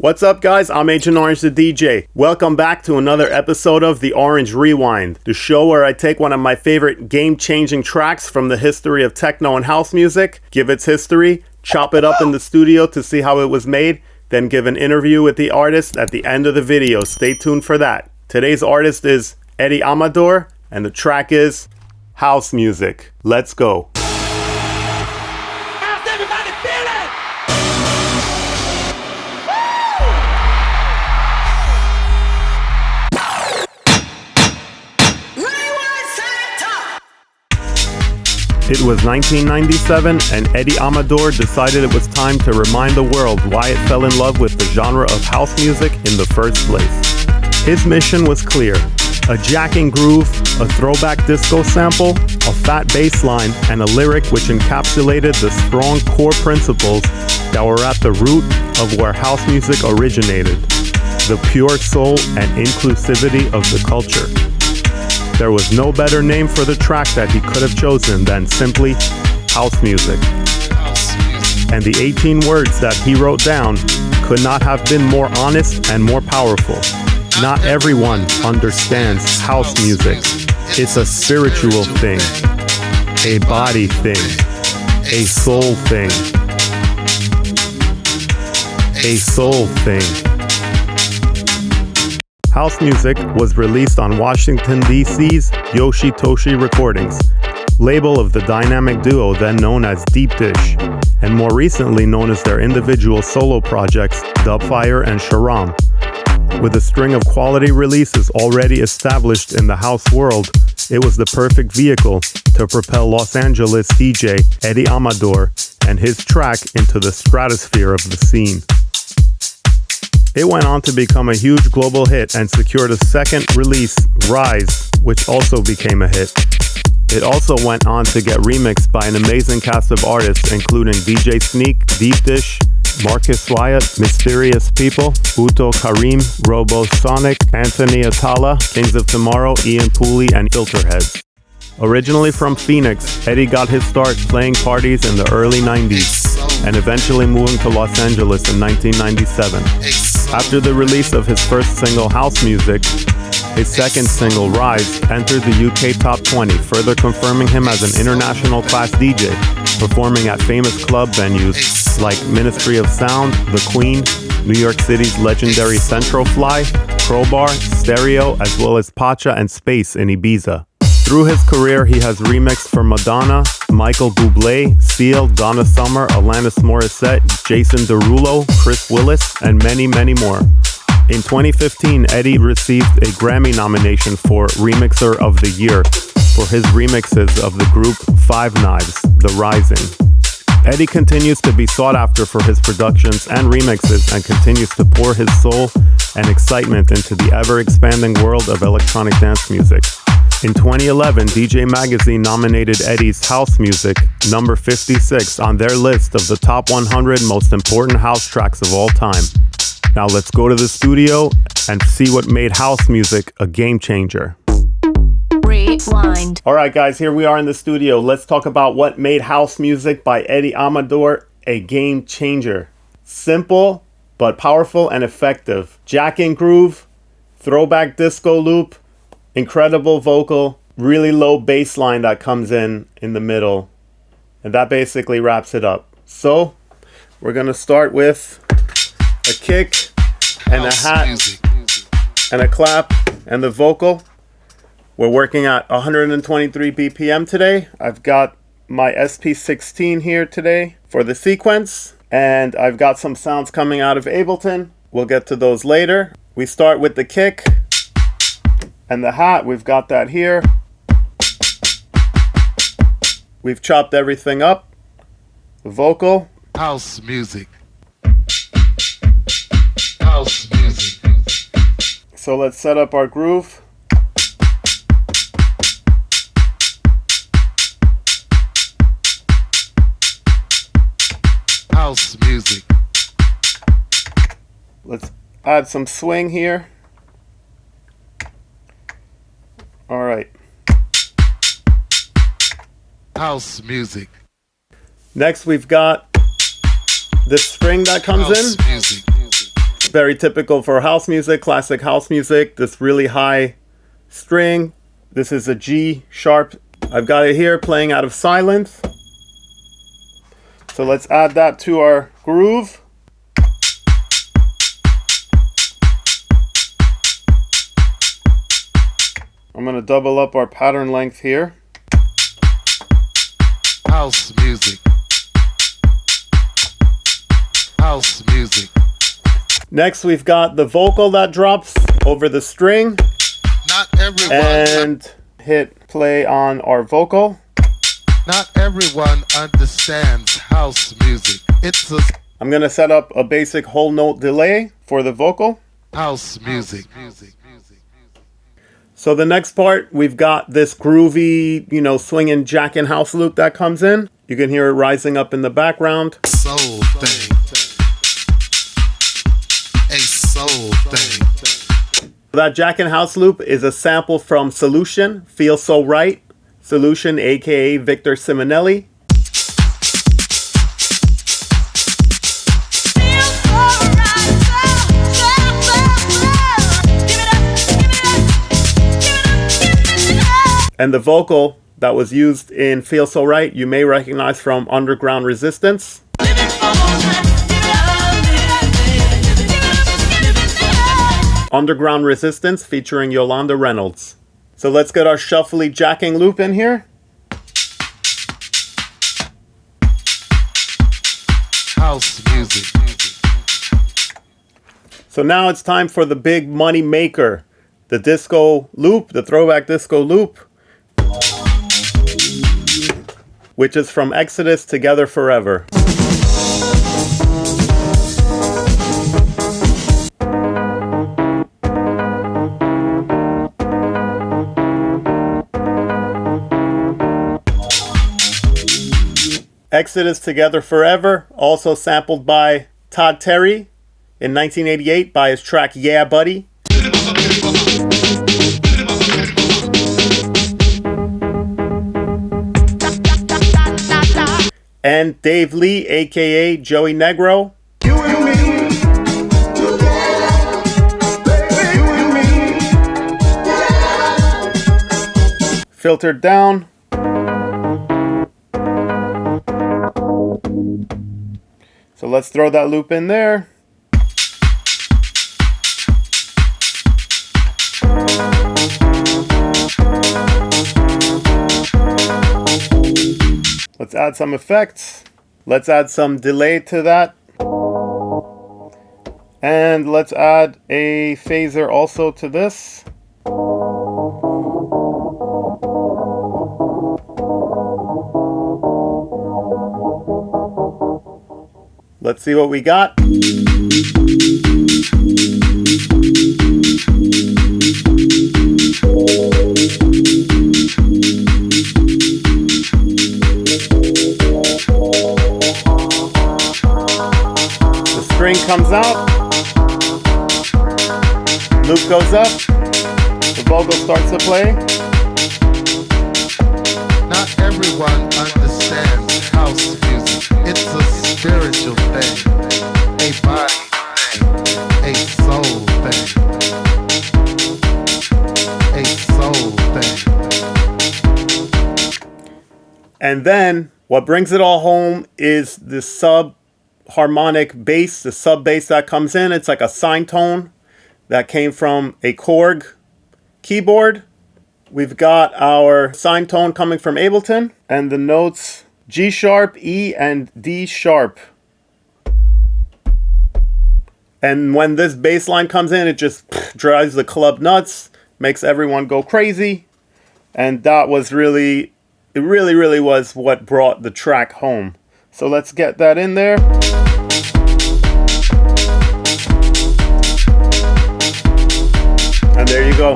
What's up, guys? I'm Agent Orange, the DJ. Welcome back to another episode of the Orange Rewind, the show where I take one of my favorite game-changing tracks from the history of techno and house music, give its history, chop it up in the studio to see how it was made, then give an interview with the artist at the end of the video. Stay tuned for that. Today's artist is Eddie Amador, and the track is House Music. Let's go. How's everybody feeling? It was 1997, and Eddie Amador decided it was time to remind the world why it fell in love with the genre of house music in the first place. His mission was clear: a jacking groove, a throwback disco sample, a fat bass line, and a lyric which encapsulated the strong core principles that were at the root of where house music originated: the pure soul and inclusivity of the culture. There was no better name for the track that he could have chosen than simply House Music. And the 18 words that he wrote down could not have been more honest and more powerful. Not everyone understands house music. It's a spiritual thing, a body thing, a soul thing, a soul thing. House Music was released on Washington, D.C.'s Yoshitoshi Recordings, label of the dynamic duo then known as Deep Dish, and more recently known as their individual solo projects, Dubfire and Sharam. With a string of quality releases already established in the house world, it was the perfect vehicle to propel Los Angeles DJ Eddie Amador and his track into the stratosphere of the scene. It went on to become a huge global hit and secured a second release, Rise, which also became a hit. It also went on to get remixed by an amazing cast of artists including DJ Sneak, Deep Dish, Marcus Wyatt, Mysterious People, Uto Karem, Robosonic, Anthony Atala, Kings of Tomorrow, Ian Pooley, and Filterheads. Originally from Phoenix, Eddie got his start playing parties in the early 90s and eventually moving to Los Angeles in 1997. After the release of his first single, House Music, his second single, Rise, entered the UK Top 20, further confirming him as an international class DJ, performing at famous club venues like Ministry of Sound, The Queen, New York City's legendary Central Fly, Crowbar, Stereo, as well as Pacha and Space in Ibiza. Through his career, he has remixed for Madonna, Michael Bublé, Seal, Donna Summer, Alanis Morissette, Jason Derulo, Chris Willis, and many, many more. In 2015, Eddie received a Grammy nomination for Remixer of the Year for his remixes of the group Five Knives, The Rising. Eddie continues to be sought after for his productions and remixes and continues to pour his soul and excitement into the ever-expanding world of electronic dance music. In 2011, DJ Magazine nominated Eddie's House Music, number 56, on their list of the top 100 most important house tracks of all time. Now let's go to the studio and see what made house music a game changer. Rewind. Alright guys, here we are in the studio. Let's talk about what made House Music by Eddie Amador a game changer. Simple, but powerful and effective. Jacking groove, throwback disco loop, incredible vocal, really low bass line that comes in the middle. And that basically wraps it up. So, we're going to start with a kick and a hat and a clap and the vocal. We're working at 123 BPM today. I've got my SP16 here today for the sequence, and I've got some sounds coming out of Ableton. We'll get to those later. We start with the kick and the hat. We've got that here. We've chopped everything up. The vocal. House music. House music. So let's set up our groove. House music. Let's add some swing here. All right. House music. Next, we've got the string that comes House in. Music. Very typical for house music, classic house music. This really high string. This is a G sharp. I've got it here playing out of silence. So let's add that to our groove. I'm going to double up our pattern length here. House music. House music. Next, we've got the vocal that drops over the string. Not everyone. And hit play on our vocal. Not everyone understands house music. I'm going to set up a basic whole note delay for the vocal. House music. So the next part, we've got this groovy, swinging jacking house loop that comes in. You can hear it rising up in the background. Soul thing. A soul thing. That jacking house loop is a sample from Solution, Feel So Right. Solution, aka Victor Simonelli. And the vocal that was used in Feel So Right, you may recognize from Underground Resistance. Underground Resistance featuring Yolanda Reynolds. So let's get our shuffly jacking loop in here. House music. So now it's time for the big money maker. The disco loop, the throwback disco loop. Which is from Exodus, Together Forever. Exodus, Together Forever, also sampled by Todd Terry in 1988 by his track Yeah Buddy. And Dave Lee, aka Joey Negro. You and me, together, baby, you and me. Filtered down. So let's throw that loop in there. Let's add some effects. Let's add some delay to that. And let's add a phaser also to this. Let's see what we got. String comes out, loop goes up, the vocal starts to play. Not everyone understands house music. It's a spiritual thing, a body thing, a soul thing, a soul thing. And then what brings it all home is the sub-harmonic bass, the sub-bass that comes in. It's like a sine tone that came from a Korg keyboard. We've got our sine tone coming from Ableton, and the notes G sharp, E, and D sharp. And when this bass line comes in, it just drives the club nuts, makes everyone go crazy. And that was really, it really was what brought the track home. So let's get that in there. And there you go.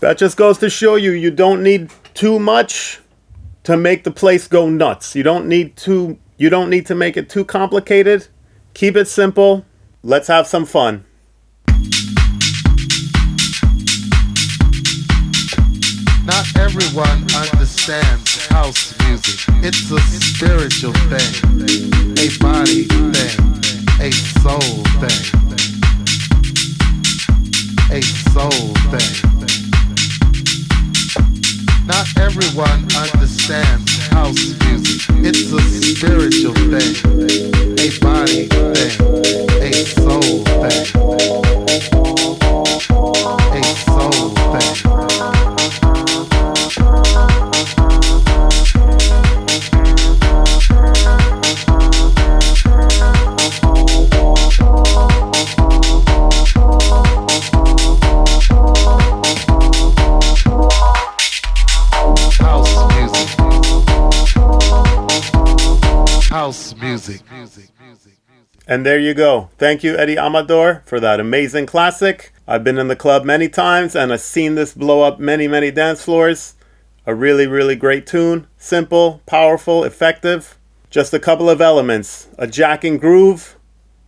That just goes to show you, you don't need too much to make the place go nuts. You don't need to make it too complicated. Keep it simple. Let's have some fun. Not everyone understands house music. It's a spiritual thing, a body thing, a soul thing. everyone understands house music. It's a spiritual thing, a body thing, a soul thing, a soul thing. House music. And there you go. Thank you, Eddie Amador, for that amazing classic. I've been in the club many times and I've seen this blow up many, many dance floors. A really, really great tune. Simple, powerful, effective. Just a couple of elements. A jacking groove,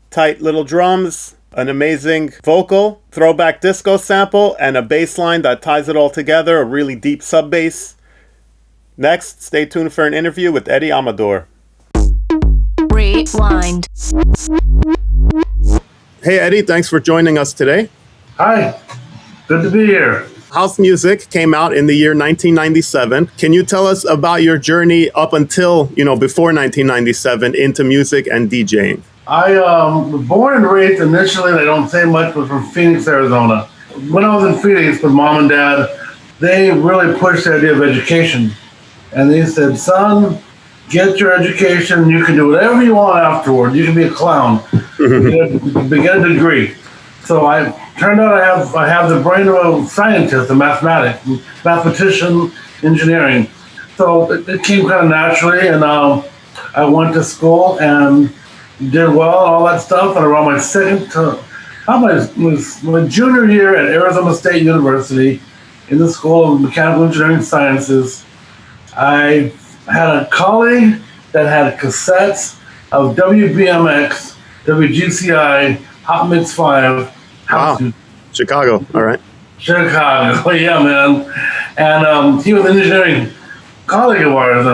tight little drums, an amazing vocal, throwback disco sample, and a bass line that ties it all together, a really deep sub bass. Next, stay tuned for an interview with Eddie Amador. Rewind. Hey Eddie, thanks for joining us today. Hi, good to be here. House music came out in the year 1997. Can you tell us about your journey up until, before 1997 into music and DJing? I was born and raised initially, they don't say much, but from Phoenix, Arizona. When I was in Phoenix with mom and dad, they really pushed the idea of education. And they said, son, get your education. You can do whatever you want afterward. You can be a clown. Get a degree. So I turned out I have the brain of a scientist, a mathematician, engineering. So it came kind of naturally, and I went to school and did well and all that stuff. And around my junior year at Arizona State University in the School of Mechanical Engineering Sciences, I had a colleague that had cassettes of WBMX, WGCI, Hot Mix 5, House music. Chicago, all right. Chicago, yeah, man. And he was an engineering colleague of ours.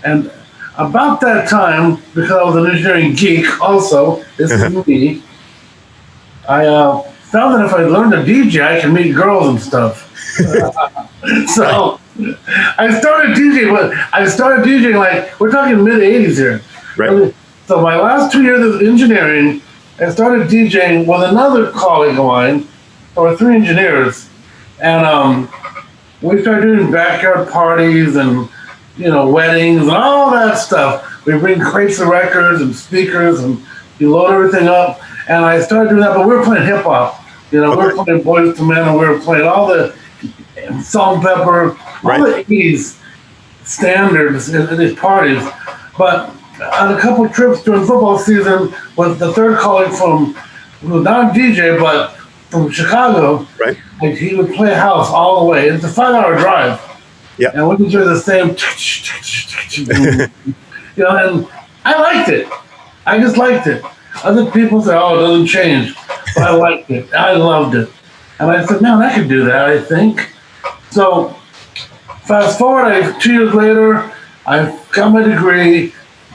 And about that time, because I was an engineering geek also, this is me, I found that if I learned to DJ, I could meet girls and stuff. So I started DJing like, we're talking mid-'80s here. Right. So my last 2 years of engineering, I started DJing with another colleague of mine. There were 3 engineers. And we started doing backyard parties and, weddings and all that stuff. We bring crates of records and speakers and you load everything up. And I started doing that, but we were playing hip hop. We were playing Boys to Men, and we were playing all the Salt and Pepper, all the 80s standards in these parties. But on a couple of trips during football season with the third colleague who was not a DJ, but from Chicago, right? Like he would play house all the way. It's a 5-hour drive. Yeah. And we would hear the same, and I liked it. I just liked it. Other people say, oh, it doesn't change. But I liked it. I loved it. And I said, man, I could do that, I think. So fast forward, 2 years later, I got my degree.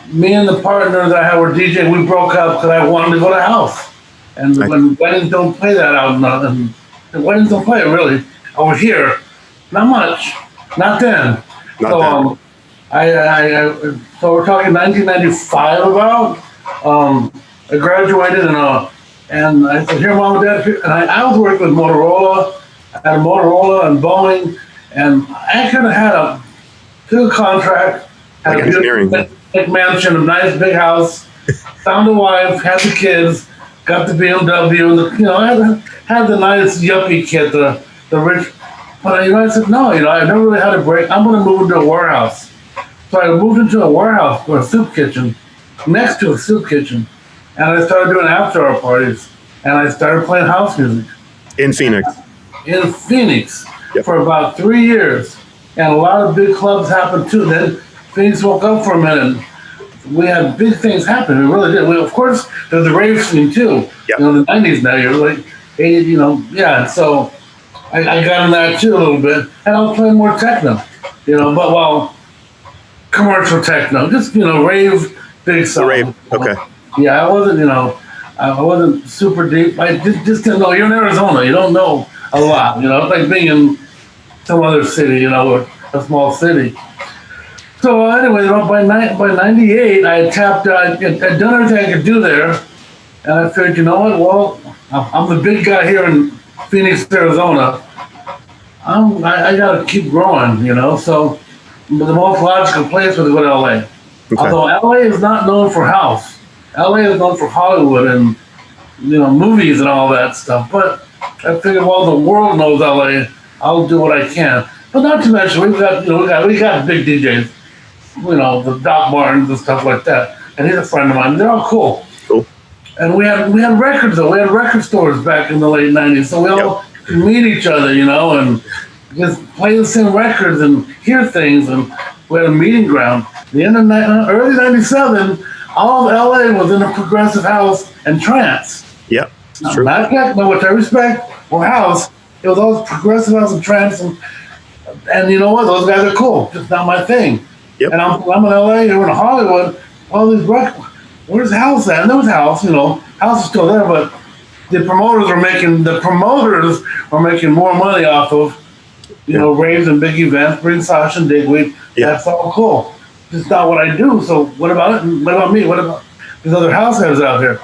Me and the partner that I had were DJing. We broke up because I wanted to go to house. And when weddings don't play that out, and the weddings don't play it really over here. Not much. Not then. So we're talking 1995 about. I graduated and I said, here, Mom and Dad. And I was working with Motorola. I had a Motorola and Boeing, and I could have had took a contract, had a beautiful big mansion, a nice big house, found a wife, had the kids, got the BMW, and I had the nice yuppie kid, the rich. But I said, no, I never really had a break. I'm going to move into a warehouse. So I moved into a warehouse or a soup kitchen, next to a soup kitchen. And I started doing after-hour parties. And I started playing house music. In Phoenix? In Phoenix for about 3 years. And a lot of big clubs happened too. Then Phoenix woke up for a minute. We had big things happen. We really did. Of course, there's the rave scene too. Yep. The 90s now, you're like, 80, yeah. So I got in that too a little bit. And I was playing more techno, commercial techno. Just, rave, big songs. Rave, okay. Yeah, I wasn't super deep. I just didn't know. You're in Arizona. You don't know a lot. It's like being in some other city, or a small city. So anyway, by '98, I had tapped out. I'd done everything I could do there, and I figured, you know what? Well, I'm the big guy here in Phoenix, Arizona. I got to keep growing, you know. So the most logical place was to go to LA. Okay. Although LA is not known for house, LA is known for Hollywood and movies and all that stuff. But I figured, well, the world knows LA. I'll do what I can. But not to mention, we got big DJs, the Doc Martens and stuff like that. And he's a friend of mine. They're all cool. Cool. And we had records though. We had record stores back in the late '90s, so we all could meet each other, and just play the same records and hear things. And we had a meeting ground. The end of early '97, all of LA was in a progressive house and trance. Yep. It's true. Not techno, which I respect, or house. It was all progressive house and trance, and you know what? Those guys are cool. Just not my thing. Yep. And I'm in LA, you're in Hollywood. All these records. Where's house at? And there was house. House is still there, but the promoters were making more money off of raves and big events, bring Sasha and Digweed. Yeah. That's all cool. Just not what I do. So what about it? What about me? What about these other house heads out here?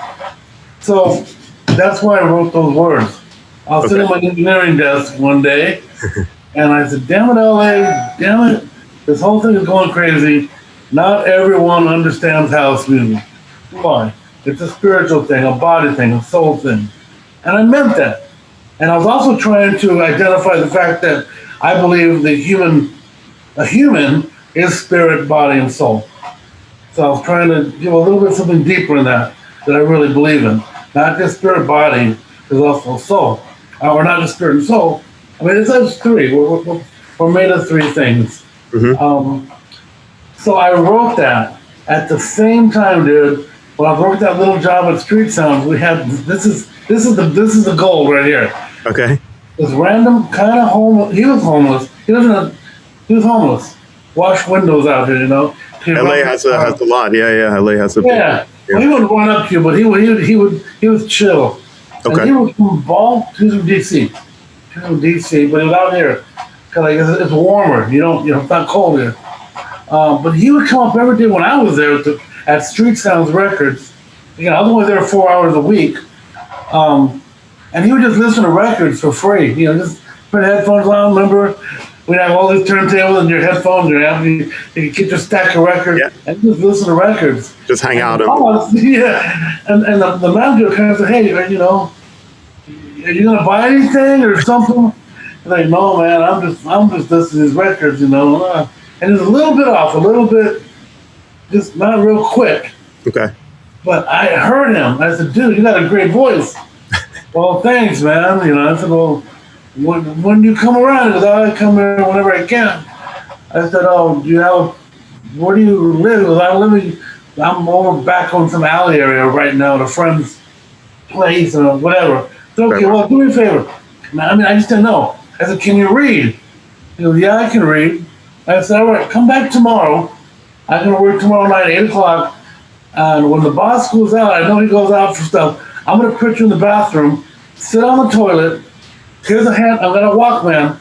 So that's why I wrote those words. I was sitting at my engineering desk one day, and I said, "Damn it, LA! Damn it! This whole thing is going crazy. Not everyone understands house music. Why? It's a spiritual thing, a body thing, a soul thing." And I meant that. And I was also trying to identify the fact that I believe a human is spirit, body, and soul. So I was trying to give a little bit something deeper in that I really believe in. Not just spirit, body, there's also soul. Or not just spirit and soul. I mean, it's three. We're made of three things. Mm-hmm. So I wrote that at the same time, dude. When I worked that little job at Street Sounds, we had this is the goal right here. Okay. This random kind of homeless. He was homeless. He was homeless. Washed windows out here, LA has a lot. Yeah. LA has a big. Yeah. Well, he wouldn't run up to you, but he would chill. Okay. And he was from He was from DC. But he was out here because it's warmer. It's not cold here. But he would come up every day when I was there at Street Sounds Records. I was only there 4 hours a week. And he would just listen to records for free. Just put headphones on. Remember, we'd have all these turntables and your headphones. You could get your stack of records and just listen to records. Just hang out. Yeah. And the manager kind of said, "Hey, are you going to buy anything or something?" He's like, "No, man, I'm just listening to these records, And it's a little bit off, a little bit, just not real quick. Okay. But I heard him. I said, "Dude, you got a great voice." "Well, thanks, man." I said, "Well, when you come around?" He goes, "I come here whenever I can." I said, "Oh, where do you live?" He goes, I'm over back on some alley area right now at a friend's place or whatever. I said, "Okay, well, do me a favor." I just didn't know. I said, "Can you read?" He goes, "Yeah, I can read." I said, "All right, come back tomorrow. I'm going to work tomorrow night, 8 o'clock. And when the boss goes out, I know he goes out for stuff. I'm going to put you in the bathroom, sit on the toilet. Here's a hand. I'm going to Walkman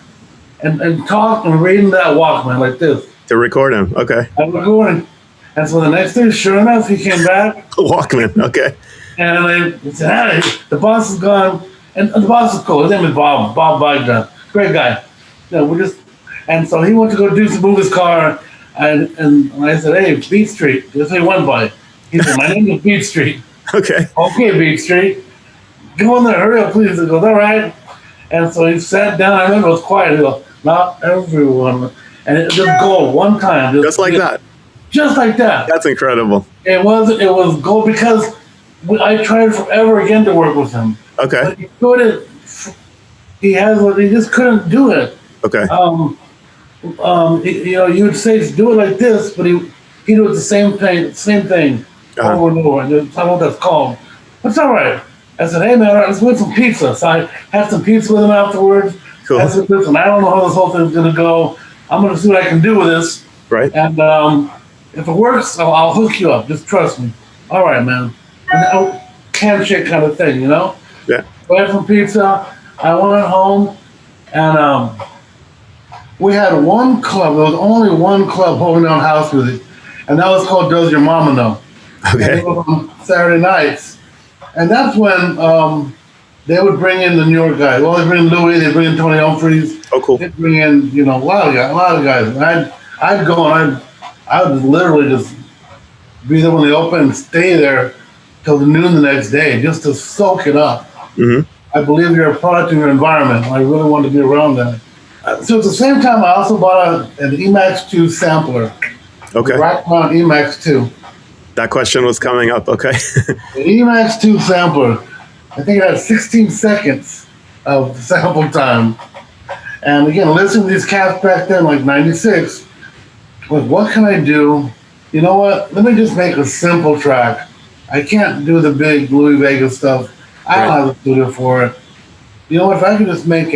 and talk and read in that Walkman like this." To record him. Okay. I'm recording. And so the next day, sure enough, he came back. Walkman. Okay. And I said, "Hey, the boss is gone." And the boss is cool. His name is Bob Bogdan. Great guy. And so he went to go move his car. And I said, "Hey, Beat Street." That's what he went by. He said, "My name is Beat Street." Okay. "Okay, Beat Street. Go in there, hurry up, please." He goes, "All right." And so he sat down. I remember it was quiet. He goes, "Not everyone." And it just gold one time. Just like that. Just like that. That's incredible. It was gold because I tried forever again to work with him. Okay. But he couldn't. He just couldn't do it. Okay. You would say do it like this, but he do it the same thing over and over. And I don't know what that's called. That's all right. I said, "Hey man, let's get some pizza." So I had some pizza with him afterwards. Cool. I said, "Listen, I don't know how this whole thing's gonna go. I'm gonna see what I can do with this. Right. And if it works, I'll hook you up. Just trust me." "All right, man." And handshake kind of thing, Yeah. So I had some pizza. I went home, and we had one club. There was only one club holding down house music, and that was called Does Your Mama Know? And Okay. it was on Saturday nights, and that's when they would bring in the newer guys. Well, they bring in Louis, they bring in Tony Humphries. Oh, cool. They bring in a lot of guys. And I'd go and I would literally just be there when they open and stay there till noon the next day just to soak it up. Mm-hmm. I believe you're a product of your environment. I really wanted to be around that. So at the same time, I also bought an Emax 2 sampler. Okay. Rack mount Emax 2. That question was coming up. Okay. The Emax 2 sampler, I think it had 16 seconds of sample time. And again, listening to these cats back then, like 96, like, what can I do? You know what? Let me just make a simple track. I can't do the big Louis Vega stuff. I don't have the studio for it. You know what? If I could just make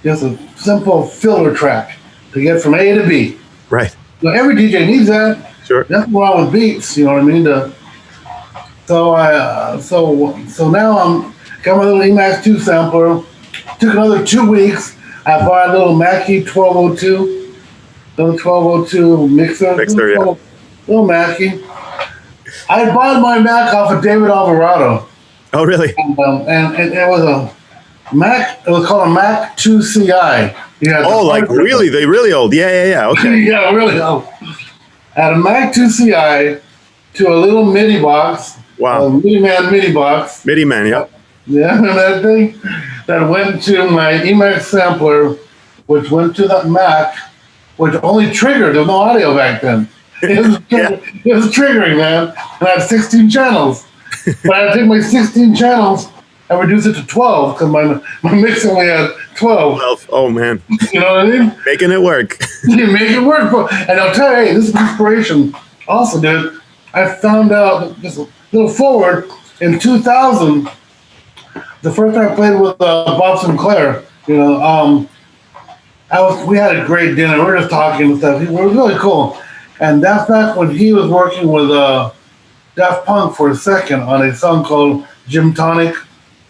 just a simple filler track to get from A to B. Right. You know, every DJ needs that. Sure. Nothing wrong with beats. You know what I mean? So now I'm got my little Emax 2 sampler. Took another 2 weeks. I bought a little Mackie 1202, little 1202 mixer. Mixer, yeah. Little Mackie. I bought my Mac off of David Alvarado. Oh, really? And it was a Mac. It was called a Mac 2 CI. Oh, like really? They really old? Yeah. Okay. Yeah, really old. I had a Mac 2 CI to a little MIDI box. Wow. A MIDI box. MIDI man, yeah. Yeah, and that thing that went to my Emax sampler, which went to that Mac, which only triggered. There was no audio back then. It was triggering, man. And I had 16 channels. But I had to take my 16 channels and reduce it to 12 because my mix only had 12. 12. Oh, man. You know what I mean? Making it work. You make it work, bro. And I'll tell you, hey, this is inspiration. Also, dude, I found out, just a little forward, in 2000, the first time I played with Bob Sinclair, we had a great dinner. We were just talking and stuff. It was really cool. And that's back when he was working with Daft Punk for a second on a song called Gym Tonic.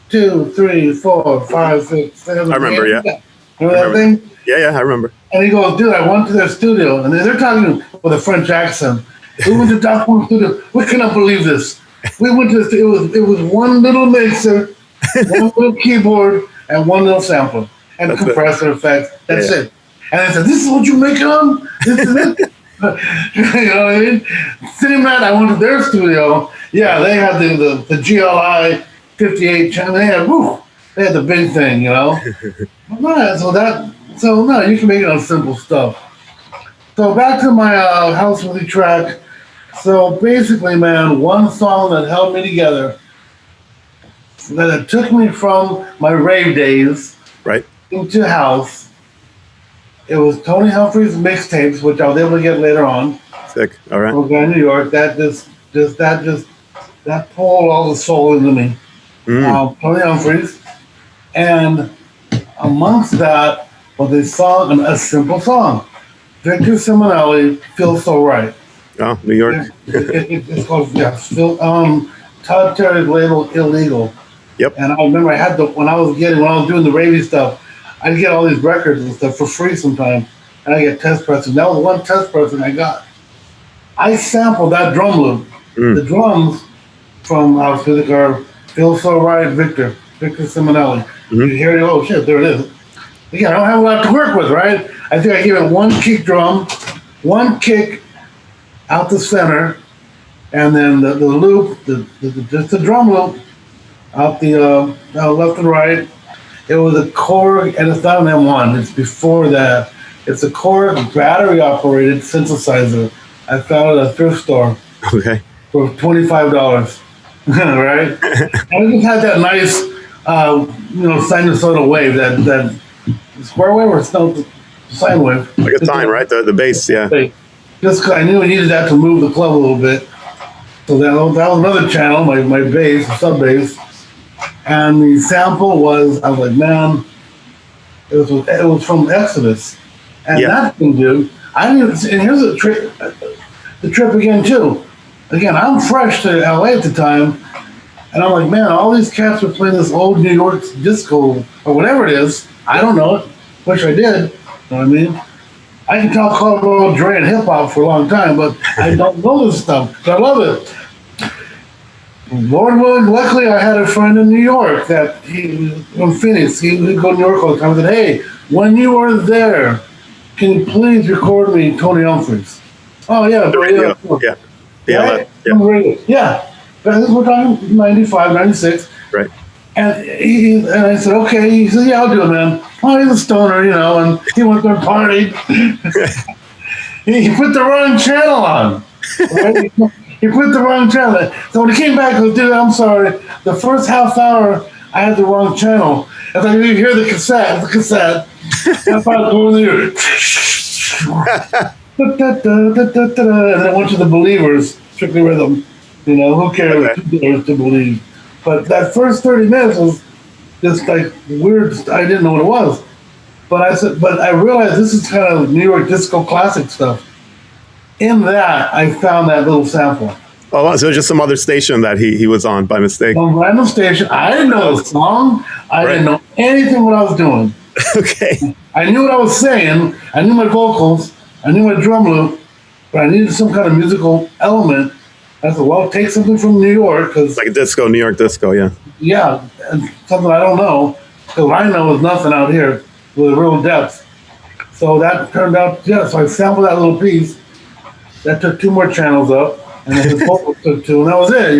2, 3, 4, 5, 6, 7. I remember, yeah. Remember that thing? Yeah, I remember. And he goes, dude, I went to their studio, and they're talking with a French accent. We went to Daft Punk studio. We cannot believe this. We went to it was one little mixer, one little keyboard, and one little sampler, and That's compressor effects. That's it. And they said, this is what you make it on? This is it? You know what I mean? Same night I went to their studio. Yeah, they had the GLI 58 channel. They had the big thing, you know. So no, you can make it on simple stuff. So back to my house music track. So basically, man, one song that held me together, that it took me from my rave days Right. into house. It was Tony Humphries' mixtapes, which I was able to get later on. Sick. All right. Okay, New York. That pulled all the soul into me. Tony Humphries, and amongst that was a simple song. Victor Simonelli, "Feels So Right." Oh, New York. It's called Todd Terry's label, Illegal. Yep. And I remember when I was doing the ravey stuff, I'd get all these records and stuff for free sometimes, and I get test pressing. That was one test pressing I got. I sampled that drum loop. The drums from House Music are "Feels So Right," Victor Simonelli. You hear it, oh shit, there it is. Again, I don't have a lot to work with, right? I think I gave it one kick drum, one kick out the center, and then the loop, just the drum loop out the left and right. It was a Korg, and it's not an M1. It's before that. It's a Korg battery-operated synthesizer. I found it at a thrift store. Okay. For $25, right? And it just had that nice, sinusoidal wave, that square wave or sine wave. Like a sine, right? The bass, yeah. Just 'cause I knew I needed that to move the club a little bit. So that was another channel, my bass, sub bass. And the sample was, I was like, man, it was from Exodus. And that thing, dude, and here's the trip again, too. Again, I'm fresh to LA at the time, and I'm like, man, all these cats are playing this old New York disco or whatever it is. I don't know it. Wish I did. know what I mean? I can talk about Dre and hip hop for a long time, but I don't know this stuff. I love it. Lord willing, luckily I had a friend in New York that from Phoenix, he would go to New York all the time and said, hey, when you are there, can you please record me Tony Humphries? Oh yeah, bro, yeah. Yeah. Right? Yeah. Yeah. We're talking 95, 96. Right. And I said, okay. He said, yeah, I'll do it, man. Oh, he's a stoner, and he went there and partied. he put the wrong channel on. Right? He put the wrong channel. So when he came back, he goes, dude, I'm sorry. The first half hour, I had the wrong channel. As I you hear the cassette. That's why I was going there. And I went to the Believers, Strictly Rhythm. Who cares? Okay. Who dares to believe? But that first 30 minutes was just like weird. I didn't know what it was. But I realized this is kind of New York disco classic stuff. In that, I found that little sample. Oh, so just some other station that he was on by mistake. Some random station. I didn't know the song. I didn't know anything what I was doing. Okay. I knew what I was saying. I knew my vocals. I knew my drum loop. But I needed some kind of musical element. I said, well, take something from New York. Like a disco, New York disco, yeah. Yeah, and something I don't know. Because what I know is nothing out here with real depth. So that turned out, so I sampled that little piece. That took 2 more channels up. And then the vocals took 2, and that was it,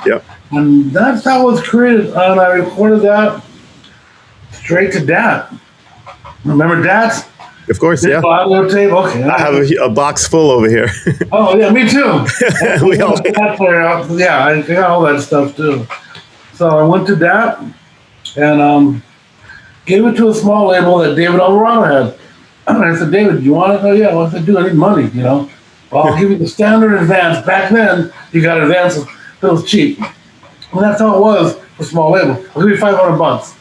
Yep. And that's how it was created. And I recorded that straight to DAT. Remember DAT? Of course, yeah. Audio tape? Okay. I have a box full over here. Oh, yeah, me too. We all Yeah, I got all that stuff too. So I went to DAT and gave it to a small label that David Alvarado had. And I said, David, you want it? Oh, yeah. Well, I said, dude, I need money, Well, I'll give you the standard advance. Back then, you got advances. It was cheap. And that's how it was for small label. I'll give you $500.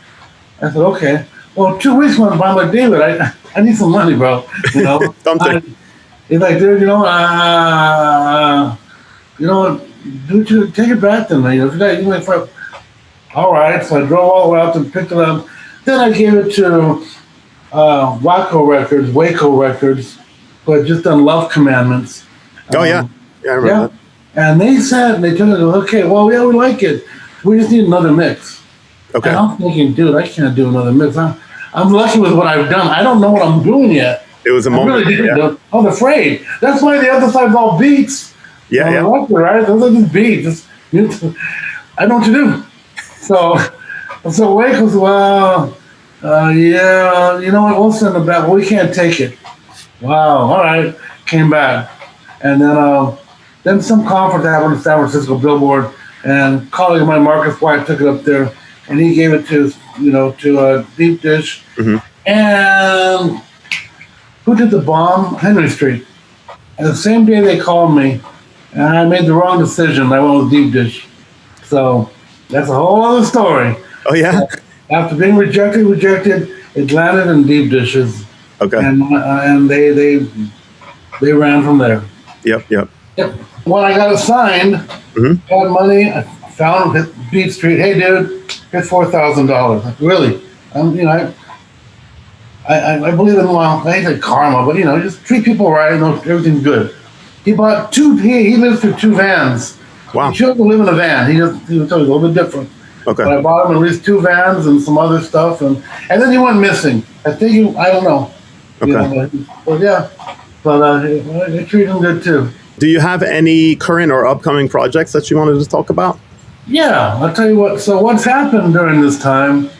I said, okay. Well, 2 weeks went by. I'm like, David, I need some money, bro. Something. He's like, dude, dude, take it back to me. All right. So I drove all the way out and picked it up. Then I gave it to Waco Records, who had just done Love Commandments. Oh, yeah. Yeah, I remember that. And they took it, okay, well, yeah, we like it. We just need another mix. Okay. And I'm thinking, dude, I can't do another mix. I'm lucky with what I've done. I don't know what I'm doing yet. It was a moment. Really Yeah. I was afraid. That's why the other side's all beats. Yeah, yeah. Record, right? Those are just beats. I know what to do. So Wake was, well, yeah, you know what? We'll send them back. Well, we can't take it. Wow. All right. Came back. And then some conference happened in San Francisco, Billboard, and a colleague of mine, Marcus White, took it up there, and he gave it to Deep Dish. Mm-hmm. And who did the bomb? Henry Street. And the same day they called me, and I made the wrong decision. I went with Deep Dish. So that's a whole other story. Oh, yeah? After being rejected, it landed in Deep Dishes. Okay. And they ran from there. Yep. When I got assigned, had money, I found Beat Street. Hey, dude, here's $4,000. Like, really? I believe in, well, I hate karma, but just treat people right and everything's good. He bought he lived through 2 vans. Wow. He chose to live in a van. He was a little bit different. Okay. But I bought him at least 2 vans and some other stuff, and then he went missing. I think I don't know. Okay. But I treat him good too. Do you have any current or upcoming projects that you wanted to talk about? Yeah, I'll tell you what. So what's happened during this time?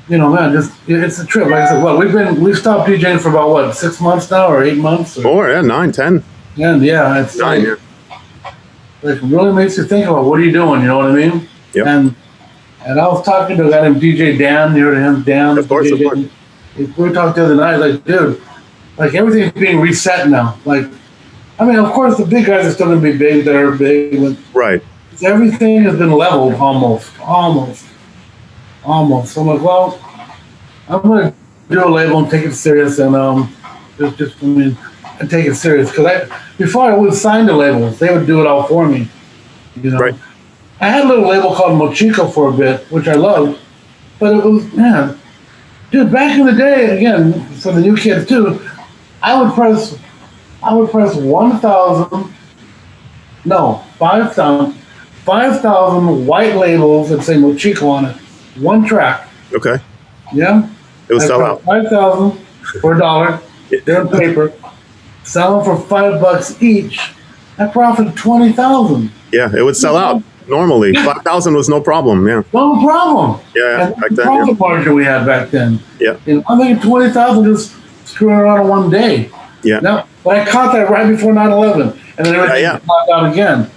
It's a trip. Like I said, we've stopped DJing for about 6 months now, or 8 months, Or 9, 10. And yeah, it's 9. Like really makes you think about what are you doing. You know what I mean? Yep. And I was talking to a guy named DJ Dan. You heard of him, Dan? Of course. We talked the other night. Like, dude, like everything's being reset now. Like, I mean, of course, the big guys are still going to be big. They're big. But Right. everything has been leveled almost. So I'm like, well, I'm going to do a label and take it serious, and and take it serious, because before I would sign the labels, they would do it all for me. Right. I had a little label called Mochico for a bit, which I loved, but it was Dude, back in the day, again, for the new kids too, I would press 1,000, no, 5,000 white labels that say Mochico on it. One track. Okay. Yeah? It would sell out. 5,000 for $1. They're in paper. Sell them for $5 each. I profited 20,000. Yeah, it would sell out normally. 5,000 was no problem. Yeah. No problem. Yeah, And back the then. profit margin we had back then. Yeah. You know, I'm thinking 20,000 just screwing around in one day. Yeah. Now, but I caught that right before 9/11, and then everything Yeah. popped out again.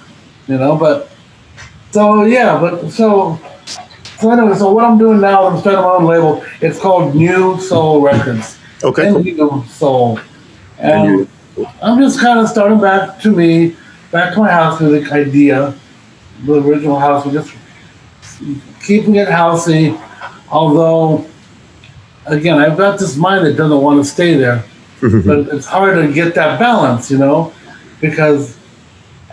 You know, but so yeah, so anyway, so what I'm doing now, I'm starting my own label. It's called New Soul Records. Okay. Cool. New Soul, and I'm just kind of starting back to my house music idea, the original house. We're just keeping it housey, although, again, I've got this mind that doesn't want to stay there. But it's hard to get that balance, you know, because,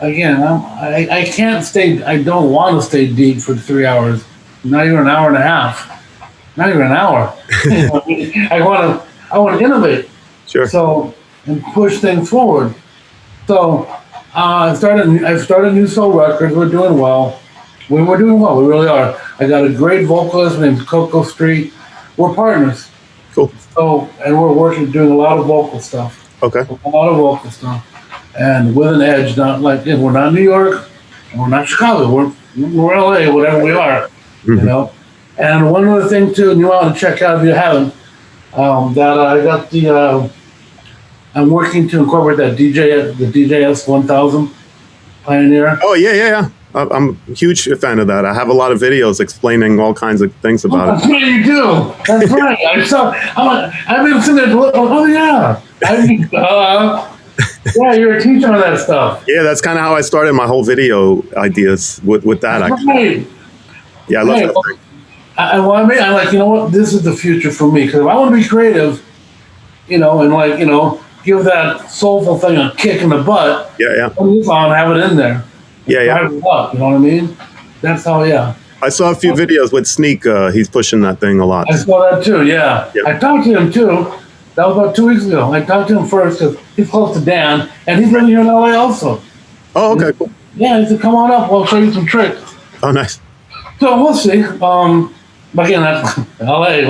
again, I can't stay, I don't want to stay deep for 3 hours, not even an hour and a half, not even an hour. You know, I want to innovate. Sure. So, and push things forward. So, I've started New Soul Records. We're doing well. We're doing well. We really are. I got a great vocalist named Coco Street. We're partners. Cool. So, and we're doing a lot of vocal stuff. Okay. A lot of vocal stuff. And with an edge, not like, we're not New York, and we're not Chicago. We're LA, whatever we are. You know? And one other thing, too, and you want to check out if you haven't, that I got I'm working to incorporate the DJS 1000 Pioneer. Oh, yeah. I'm a huge fan of that. I have a lot of videos explaining all kinds of things about That's right, you do. That's right. I've been sitting there. Oh yeah. Yeah, you're a teacher on that stuff. it. Yeah, that's kind of how I started my whole video ideas with that. That's Actually. right. Yeah, I love that thing. I'm like, you know what? This is the future for me, because if I want to be creative, you know, and like, you know, give that soulful thing a kick in the butt. Yeah. Put this on, have it in there. Yeah. Drive it up, you know what I mean? That's how. Yeah. I saw a few videos with Sneak. He's pushing that thing a lot. I saw that too. Yeah. Yep. I talked to him too. That was about 2 weeks ago. I talked to him first because he's close to Dan, and he's living here in LA also. Oh, okay, cool. Yeah, he said, "Come on up. We'll show you some tricks." Oh, nice. So we'll see. Again, that's LA.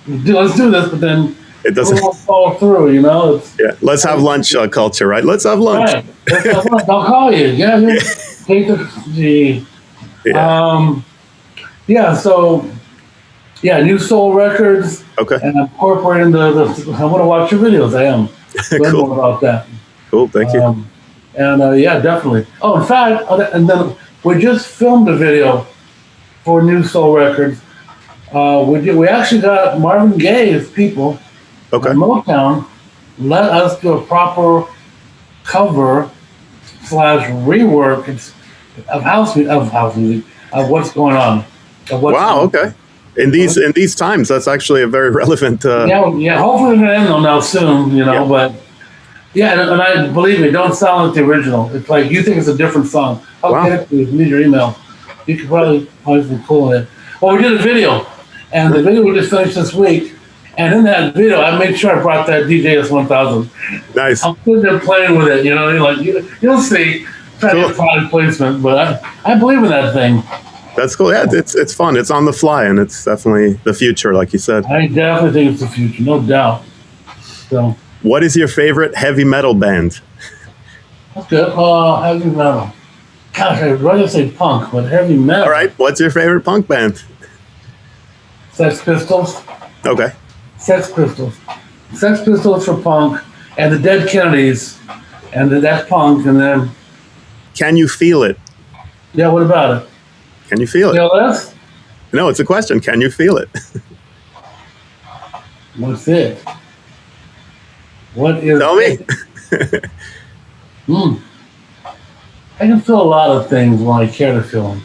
Let's do this, but then It doesn't. it won't fall through. You know. Yeah. Let's have lunch culture, right? Let's have lunch. Right. I'll call you. Yeah. Take the. Yeah. Yeah. So. Yeah, New Soul Records. Okay. And I'm incorporating I want to watch your videos. I am. Learn Cool. more about that. Cool. Thank you. Yeah, definitely. Oh, in fact, and then we just filmed a video for New Soul Records. We actually got Marvin Gaye's people Okay. at Motown let us do a proper cover / rework of house music of what's going on. Wow. Okay. In these times, that's actually a very relevant. Yeah. Hopefully, we're gonna end them now soon. You know, Yeah. but yeah, and I believe me, don't sound like the original. It's like you think it's a different song. I'll Wow. get it to you. Need your email. You could probably be cool in it. Well, we did a video, and the video we just finished this week. And in that video, I made sure I brought that DJS 1000. Nice. I'm sitting there playing with it. You know, you'll see. Trying to get product placement, but I believe in that thing. That's cool. Yeah, it's fun. It's on the fly, and it's definitely the future, like you said. I definitely think it's the future, no doubt. So What is your favorite heavy metal band? that's good. Heavy metal. Gosh, I'd rather say punk, but heavy metal. All right. What's your favorite punk band? Sex Pistols. Okay. Sex Pistols. Sex Pistols for punk, and the Dead Kennedys, and that's punk, and then Can you feel it? yeah. What about it? Can you feel it? TLS? No, it's a question. Can you feel it? What's it? What is? Tell me. I can feel a lot of things when I care to feel them.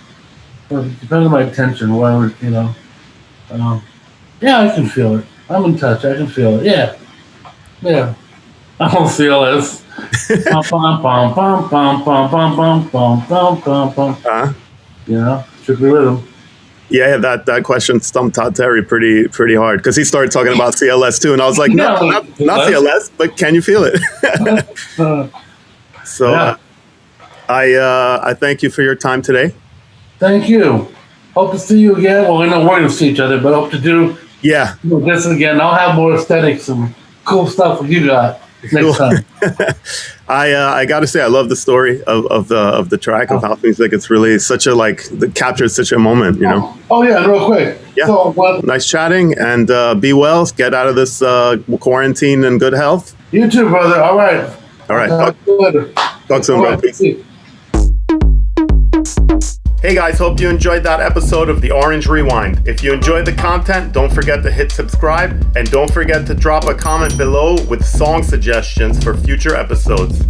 But it depends on my attention, whatever, you know. Yeah, I can feel it. I'm in touch. I can feel it. Yeah. I don't feel this. You know, strictly rhythm. Yeah, that question stumped Todd Terry pretty hard because he started talking about CLS too, and I was like, no, not CLS, but can you feel it? So Yeah. I thank you for your time today. Thank you. Hope to see you again. Well, I know we're going to see each other, but hope to do Yeah, this again. I'll have more aesthetics and cool stuff that you got next time. I got to say I love the story of the track of house music. It's really such a that captures such a moment, you know. Oh yeah, real quick. Yeah. So, Nice chatting, and be well. Get out of this quarantine in good health. you too, brother. All right. All right. Talk to you later. Talk soon, All bro. right, Peace. see you. Hey guys, hope you enjoyed that episode of the Orange Rewind. If you enjoyed the content, don't forget to hit subscribe, and don't forget to drop a comment below with song suggestions for future episodes.